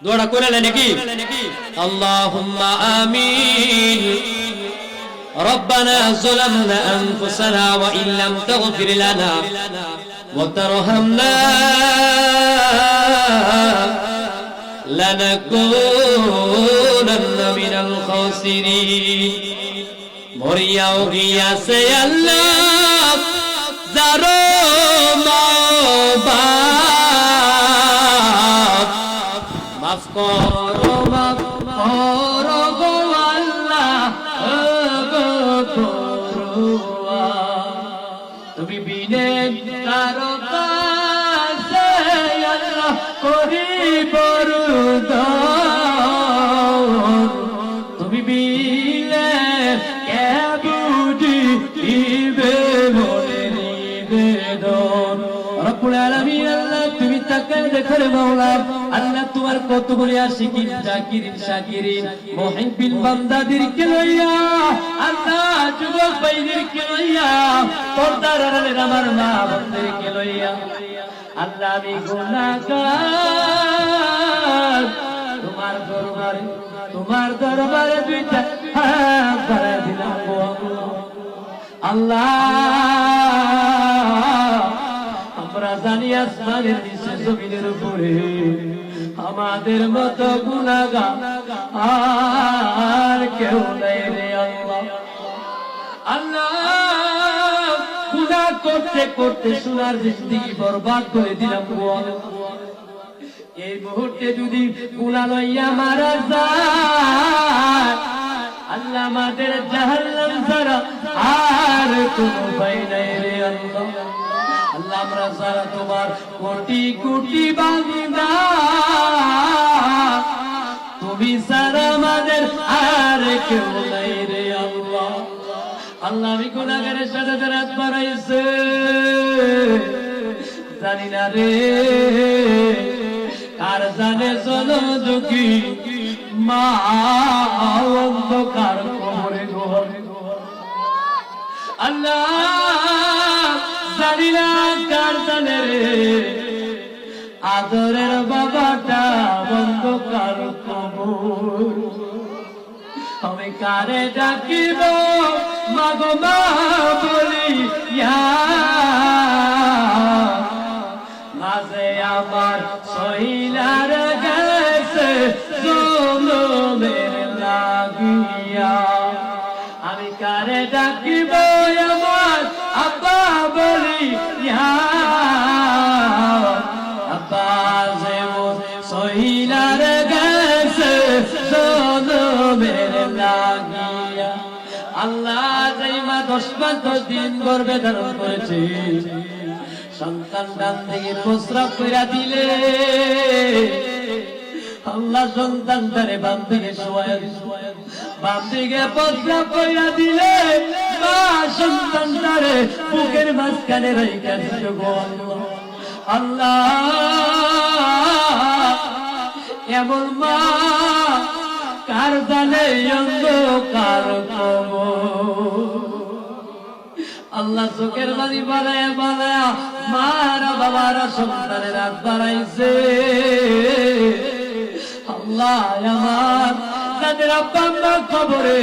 দোয়াটা করে নেন নাকি? আল্লাহুম্মা আমিন। ربنا ظلمنا أنفسنا وإن لم تغفر لنا وترحمنا لنكونن من الخاسرين। মরিয়াও গিয়াছে আল্লাহ যারো মাফ করো মাফ করো গো আল্লাহ তুমি বিনে কারো কাছে আল্লাহ করি বরদান তুমি বিলে কে বুঝিবে মনের নিবেদন। রব্বুল আলামিন আল্লাহ তুমি তাকায় দেখো রে মাওলা আল্লাহ তোমার কতগুলি আশিকিন জাকিরিন শাকিরিন মুহিব্বিন বান্দাদেরকে লইয়া আল্লাহ যুবক ভাইদেরকে লইয়া পর্দার আড়ালের আমার মা বোনদেরকে লইয়া আল্লাহ আমি গুনাহগার তোমার দরবারে দুইটা হাত বাড়ায় দিলাম গো আল্লাহ। আমরা জানি আসমানের নিচে জমিনের উপরে আমাদের মতো গুনাহগার আর কেউ নাই রে আল্লাহ। আল্লাহ গুনাহ করতে করতে সোনার জিন্দেগি বরবাদ করে দিলাম গো আল্লাহ। এই মুহূর্তে যদি গুনাহ লইয়া মারা যায় আল্লাহ আমাদের জাহান্নাম ছাড়া আর কোনো উপায় নাই রে আল্লাহ। আল্লাহ আমরা সারা তোমার কোটি কোটি বান্দা তুমি সারা আমাদের আর কেউ নাই রে আল্লাহ। আল্লাহ আমি গুনাহগারের সাথে রাত বাড়াইছে জানি না রে আর জানে চলো দুঃখী মা অন্ধকার কবরে গো আল্লাহ জানি না কার জানে রে আদরের বাবাটা অন্ধকার কবর আমি কারে ডাকিব মাগো মা বলিয়া মাঝে আমার সহিলার গেছে জুলুমের লাগিয়া আমি কারে ডাকিব আমার আব্বা বলিয়া আব্বা যে সহিলার গেছে জুলুমের লাগিয়া। আল্লাহ যেই মা 10 দিন গর্ভে ধারণ করেছে সন্তান ডান থেকে প্রস্রাব কইরা দিলে আল্লাহ সন্তানটারে বাম দিকে শোয়া বাম দিকে প্রস্রাব কইরা দিলে মা সন্তানটারে বুকের মাঝখানে রাইখা দিল গো আল্লাহ। এমন মা কার জানে অন্ধকার কবর আল্লাহ চোখের বাড়ি বাড়ায় বাড়ায় মারা বাবারা সন্তানের হাত বাড়াইছে আল্লাহ আমার তাদের আব্বা আম্মার কবরে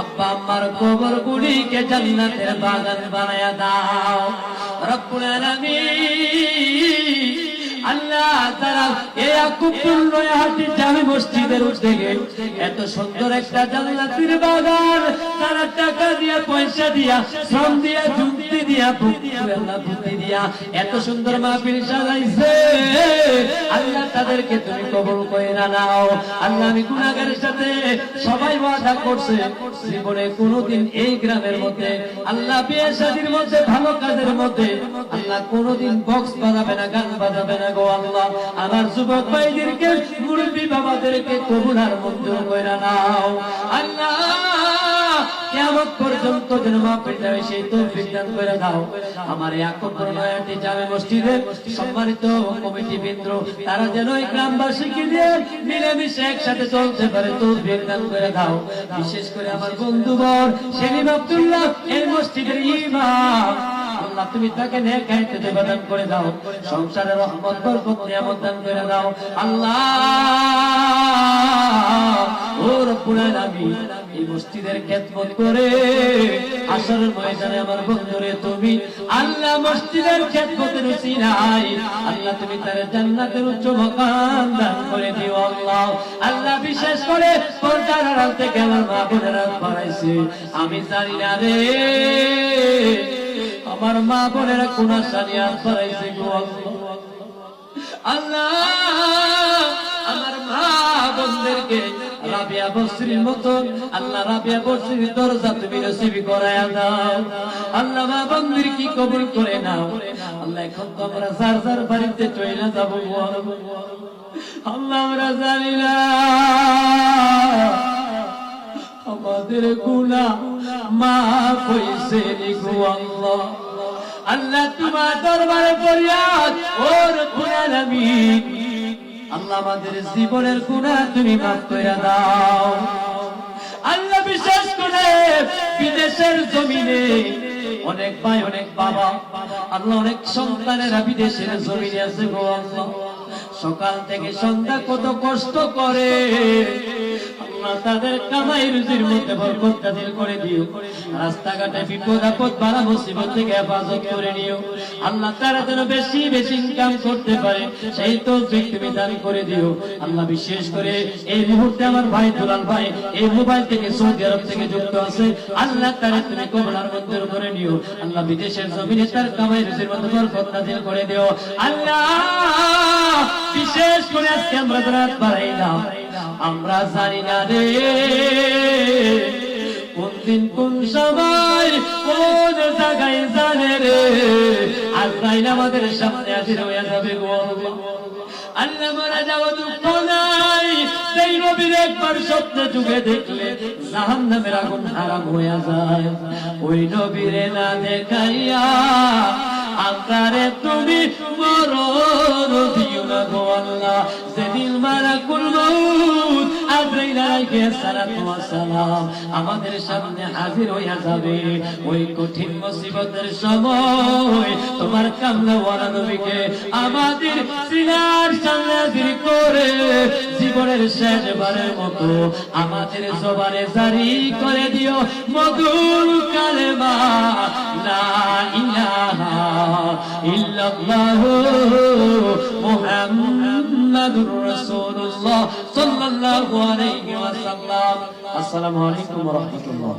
আব্বা আম্মার কবর গুলিকে জান্নাতের বাগান বানায়া দাও রব্বুল আলামিন। আল্লাহ তারা এই আকুবপুর নয়াহাটি জামে মসজিদের উদ্যোগে এত সুন্দর একটা জান্নাতের বাগান তারা টাকা দিয়া পয়সা দিয়া শ্রম দিয়া যুক্তি দিয়া বুদ্ধি দিয়া এত সুন্দর মাহফিল সাজাইছে আল্লাহ তাদেরকে তুমি কবুল করে নাও আল্লাহ। আমি গুনাহগারের সাথে সবাই ওয়াদা করছে জীবনে কোনোদিন এই গ্রামের মধ্যে আল্লাহ বিয়ে শাদীর মধ্যে ভালো কাজের মধ্যে আল্লাহ কোনোদিন বক্স বাজাবে না গান বাজাবে না গো আল্লাহ। আমার যুবক ভাইদেরকে মুরব্বী বাবাদেরকে কবুলার মঞ্জুর করে নাও আল্লাহ। কিয়ামত পর্যন্ত যেন মাহফিলটা সেই তৌফিক দান করে দাও। আমার এই আকবর নয়াটি জামে মসজিদে সম্মানিত কমিটি বৃন্দ তারা যেন এই গ্রামবাসীকে নিয়ে মিলেমিশে একসাথে চলতে পারে তৌফিক দান করে দাও। বিশেষ করে আমার বন্ধুবর সেলিম আব্দুল্লাহ এই মসজিদের ইমাম আল্লাহ তুমি তাকে নেক হায়াতে দান করে দাও, সংসারে রহমত বরকত নিয়ামত দান করে দাও আল্লাহ। ও রব্বুল আলামিন, এই মসজিদের খেদমত করে আসরের ময়দানে আমার বন্ধুরে তুমি আল্লাহ মসজিদের খেদমতের উসিলায় আল্লাহ তুমি তার জান্নাতের উচ্চ মাকাম দান করে দিও আল্লাহ। আল্লাহ বিশেষ করে পর্দার আড়াল থেকে আমার মা বোনেরা বাড়াইছে, আমি জানি না রে আমার মা বোনেরা কোন আশা নিয়ে বাড়াইছে গো আল্লাহ। আমার মা বোনদেরকে রাবিয়া বসরির মতো আল্লাহ রাবিয়া বসরির দরজা তুমি নসিব করায়া দাও আল্লাহ। মা বোনদের কি কবুল করে নাও আল্লাহ। এখন তো আমরা যার যার বাড়িতে চলে যাবো আল্লাহ, আমরা জানি না আমাদের গুনাহ মাফ হইছে নি গো আল্লাহ। আল্লাহ তোমার দরবারে ফরিয়াদ ও রব্বুল আলামিন, আল্লাহ আমাদের জীবনের গুনাহ তুমি মাফ করে দাও আল্লাহ। বিশেষ করে বিদেশের জমিনে অনেক ভাই অনেক বাবা আল্লাহ অনেক সন্তানেরা বিদেশের জমিনে আছে গো আল্লাহ। সকাল থেকে সন্ধ্যা কত কষ্ট করে আল্লাহ, তাদের কামাই রুজির মধ্যে বরকত নাযিল করে দিও। রাস্তাঘাটে বিপদ আপদ বালা মুসিবত থেকে হেফাজত করে নিও আল্লাহ। তারা যেন বেশি বেশি ইনকাম করতে পারে সেই তৌফিক তুমি দান করে দিও আল্লাহ। বিশেষ করে এই মুহূর্তে আমার ভাই দুলাল ভাই এই মোবাইল থেকে সৌদি আরব থেকে যুক্ত আছে আল্লাহ, তারা তুমি কবুলার মঞ্জুর করে নিও আল্লাহ। বিদেশের জমিনে তার কামাই রুজির মধ্যে বরকত নাযিল করে দিও আল্লাহ। বিশেষ করে আজকে আমরা রাত বাড়াইলাম, আমরা জানি না রে কোন দিন কোন সময় কোন জায়গায় জানে রে আজরাইল আমাদের সামনে হাজির হয়ে যাবে গো আল্লাহ। মারা যাওয়া দুঃখ নাই, সেই নবীর একবার স্বপ্নে যুগে দেখলে জাহান্নামের আগুন হারাম হয়ে যায়। ওই নবীরে না দেখাইয়া আকারে তুমি মরণ দিও না গো আল্লাহ। যেদিন মালাকুল মউত আজরাইল আলাইহিস সালাতু ওয়াস সালাম আমাদের সামনে হাজির হইয়া যাবে, ওই কঠিন মুসিবতের সময় তোমার কামলাওয়ালা নবীকে আমাদের সিনার সামনে হাজির করে জীবনের শেষবারের মতো আমাদের জবানে জারি করে দিও মধুর কালেমা লা ইলাহা ইল্লাল্লাহু মুহাম্মাদুর রাসূলুল্লাহ সাল্লাল্লাহু আলাইহি ওয়াসাল্লাম। আসসালামু আলাইকুম ওয়া রাহমাতুল্লাহ।